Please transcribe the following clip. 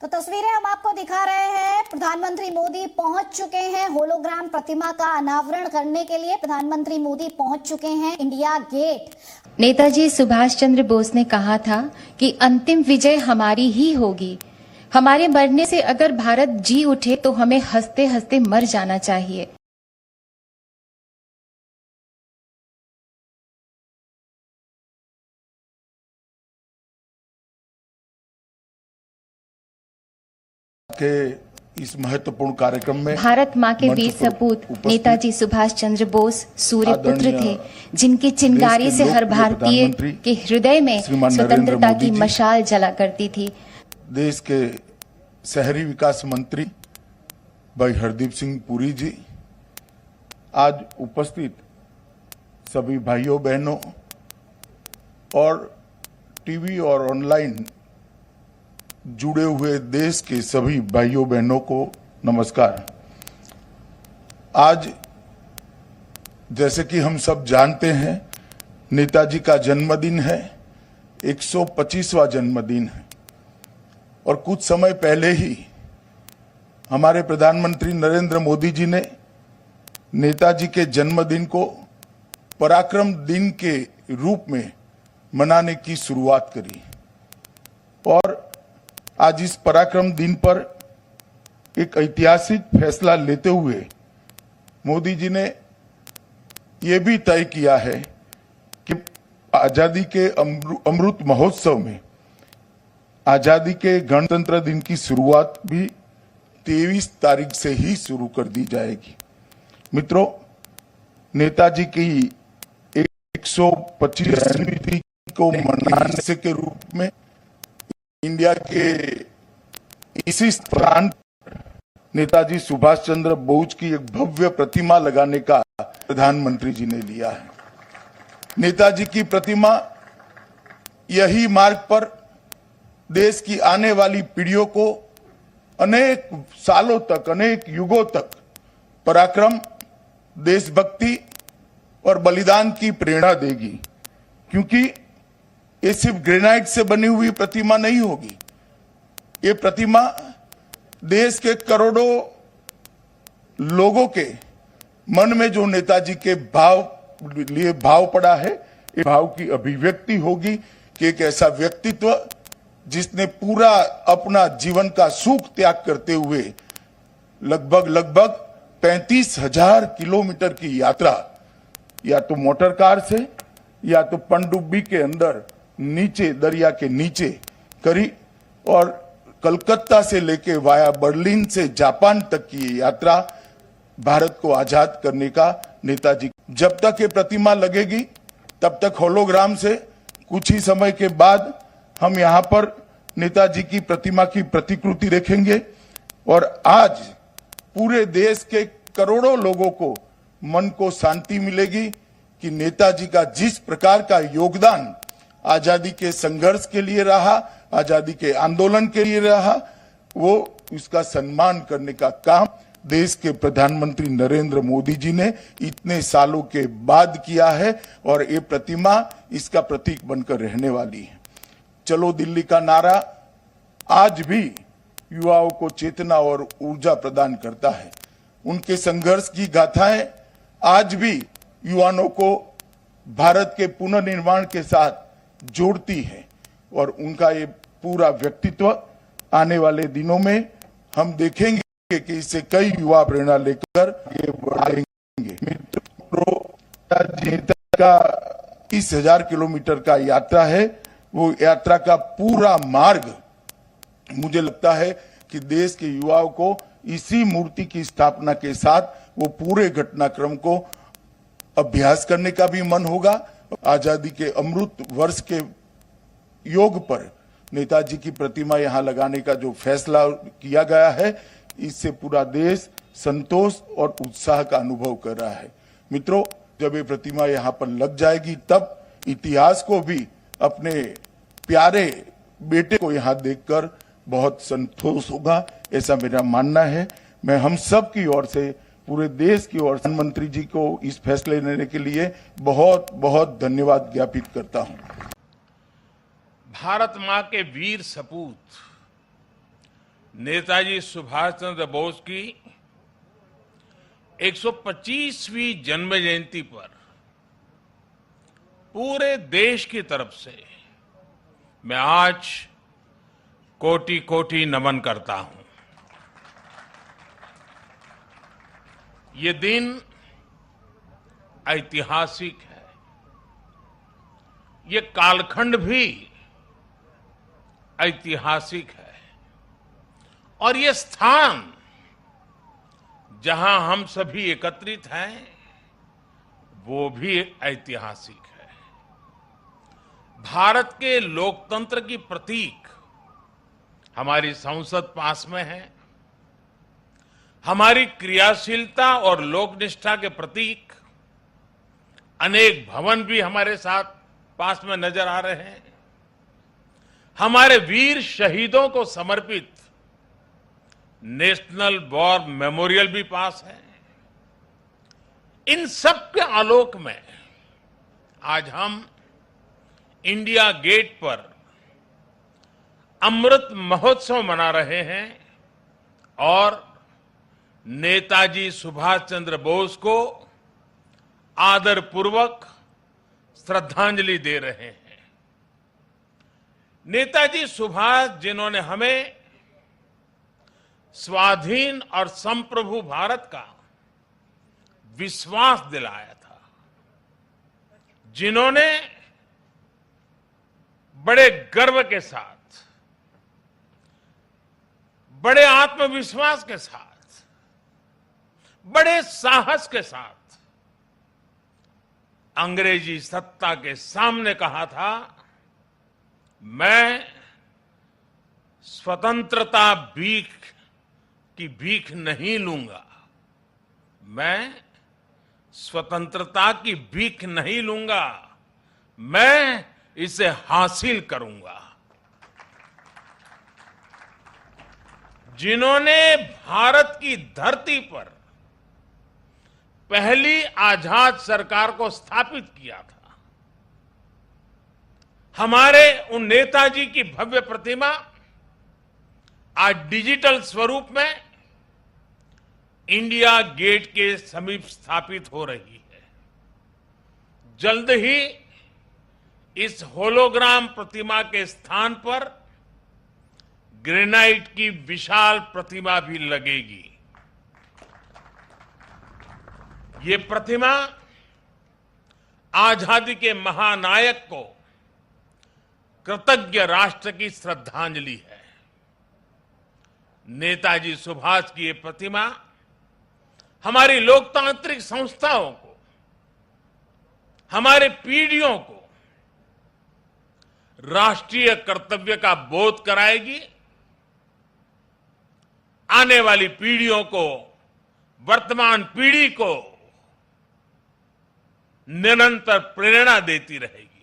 तो तस्वीरें हम आपको दिखा रहे हैं। प्रधानमंत्री मोदी पहुंच चुके हैं होलोग्राम प्रतिमा का अनावरण करने के लिए। प्रधानमंत्री मोदी पहुंच चुके हैं इंडिया गेट। नेताजी सुभाष चंद्र बोस ने कहा था कि अंतिम विजय हमारी ही होगी। हमारे मरने से अगर भारत जी उठे तो हमें हंसते हंसते मर जाना चाहिए। के इस महत्वपूर्ण कार्यक्रम में भारत माँ के वीर सपूत नेताजी सुभाष चंद्र बोस सूर्य पुत्र थे, जिनकी चिंगारी से हर भारतीय के हृदय में स्वतंत्रता की मशाल जला करती थी। देश के शहरी विकास मंत्री भाई हरदीप सिंह पुरी जी, आज उपस्थित सभी भाइयों बहनों और टीवी और ऑनलाइन जुड़े हुए देश के सभी भाइयों बहनों को नमस्कार। आज जैसे कि हम सब जानते हैं, नेताजी का जन्मदिन है, 125वां जन्मदिन है। और कुछ समय पहले ही हमारे प्रधानमंत्री नरेंद्र मोदी जी ने नेताजी के जन्मदिन को पराक्रम दिन के रूप में मनाने की शुरुआत करी। और आज इस पराक्रम दिन पर एक ऐतिहासिक फैसला लेते हुए मोदी जी ने यह भी तय किया है कि आजादी के अमृत महोत्सव में आजादी के गणतंत्र दिन की शुरुआत भी 23 तारीख से ही शुरू कर दी जाएगी। मित्रों, नेताजी की 125वीं को मनाने के रूप में इंडिया के इसी स्थान नेताजी सुभाष चंद्र बोस की एक भव्य प्रतिमा लगाने का प्रधानमंत्री जी ने लिया है। नेताजी की प्रतिमा यही मार्ग पर देश की आने वाली पीढ़ियों को अनेक सालों तक, अनेक युगों तक पराक्रम, देशभक्ति और बलिदान की प्रेरणा देगी। क्योंकि ये सिर्फ ग्रेनाइट से बनी हुई प्रतिमा नहीं होगी। ये प्रतिमा देश के करोड़ों लोगों के मन में जो नेताजी के भाव पड़ा है, ये भाव की अभिव्यक्ति होगी कि एक ऐसा व्यक्तित्व जिसने पूरा अपना जीवन का सुख त्याग करते हुए लगभग 35,000 किलोमीटर की यात्रा या तो मोटर कार से या तो पनडुब्बी के अंदर नीचे दरिया के नीचे करी। और कलकत्ता से लेके वाया बर्लिन से जापान तक की यात्रा भारत को आजाद करने का नेताजी। जब तक ये प्रतिमा लगेगी तब तक होलोग्राम से कुछ ही समय के बाद हम यहाँ पर नेताजी की प्रतिमा की प्रतिकृति रखेंगे। और आज पूरे देश के करोड़ों लोगों को मन को शांति मिलेगी कि नेताजी का जिस प्रकार का योगदान आजादी के संघर्ष के लिए रहा, आजादी के आंदोलन के लिए रहा, वो उसका सम्मान करने का काम देश के प्रधानमंत्री नरेंद्र मोदी जी ने इतने सालों के बाद किया है। और ये प्रतिमा इसका प्रतीक बनकर रहने वाली है। चलो दिल्ली का नारा आज भी युवाओं को चेतना और ऊर्जा प्रदान करता है। उनके संघर्ष की गाथाएं आज भी युवाओं को भारत के पुनर्निर्माण के साथ जोड़ती है। और उनका ये पूरा व्यक्तित्व आने वाले दिनों में हम देखेंगे कि इससे कई युवा प्रेरणा लेकर ये बढ़ेंगे। मित्रों, का 30,000 किलोमीटर का यात्रा है। वो यात्रा का पूरा मार्ग मुझे लगता है कि देश के युवाओं को इसी मूर्ति की स्थापना के साथ वो पूरे घटनाक्रम को अभ्यास करने का भी मन होगा। आजादी के अमृत वर्ष के योग पर नेताजी की प्रतिमा यहां लगाने का जो फैसला किया गया है, इससे पूरा देश संतोष और उत्साह का अनुभव कर रहा है। मित्रों, जब ये प्रतिमा यहां पर लग जाएगी तब इतिहास को भी अपने प्यारे बेटे को यहां देखकर बहुत संतोष होगा, ऐसा मेरा मानना है। मैं हम सब की ओर से, पूरे देश की ओर प्रधानमंत्री जी को इस फैसले लेने के लिए बहुत बहुत धन्यवाद ज्ञापित करता हूं। भारत मां के वीर सपूत नेताजी सुभाष चंद्र बोस की 125वीं जन्म जयंती पर पूरे देश की तरफ से मैं आज कोटि कोटि नमन करता हूं। ये दिन ऐतिहासिक है। ये कालखंड भी ऐतिहासिक है और ये स्थान जहां हम सभी एकत्रित हैं वो भी ऐतिहासिक है। भारत के लोकतंत्र की प्रतीक हमारी संसद पास में है। हमारी क्रियाशीलता और लोकनिष्ठा के प्रतीक अनेक भवन भी हमारे साथ पास में नजर आ रहे हैं। हमारे वीर शहीदों को समर्पित नेशनल वॉर मेमोरियल भी पास है। इन सब के आलोक में आज हम इंडिया गेट पर अमृत महोत्सव मना रहे हैं और नेताजी सुभाष चंद्र बोस को आदरपूर्वक श्रद्धांजलि दे रहे हैं। नेताजी सुभाष जिन्होंने हमें स्वाधीन और संप्रभु भारत का विश्वास दिलाया था, जिन्होंने बड़े गर्व के साथ, बड़े आत्मविश्वास के साथ, बड़े साहस के साथ अंग्रेजी सत्ता के सामने कहा था, मैं स्वतंत्रता की भीख नहीं लूंगा, मैं स्वतंत्रता की भीख नहीं लूंगा, मैं इसे हासिल करूंगा। जिन्होंने भारत की धरती पर पहली आजाद सरकार को स्थापित किया था, हमारे उन नेताजी की भव्य प्रतिमा आज डिजिटल स्वरूप में इंडिया गेट के समीप स्थापित हो रही है। जल्द ही इस होलोग्राम प्रतिमा के स्थान पर ग्रेनाइट की विशाल प्रतिमा भी लगेगी। ये प्रतिमा आजादी के महानायक को कृतज्ञ राष्ट्र की श्रद्धांजलि है। नेताजी सुभाष की ये प्रतिमा हमारी लोकतांत्रिक संस्थाओं को, हमारे पीढ़ियों को राष्ट्रीय कर्तव्य का बोध कराएगी, आने वाली पीढ़ियों को, वर्तमान पीढ़ी को निरंतर प्रेरणा देती रहेगी।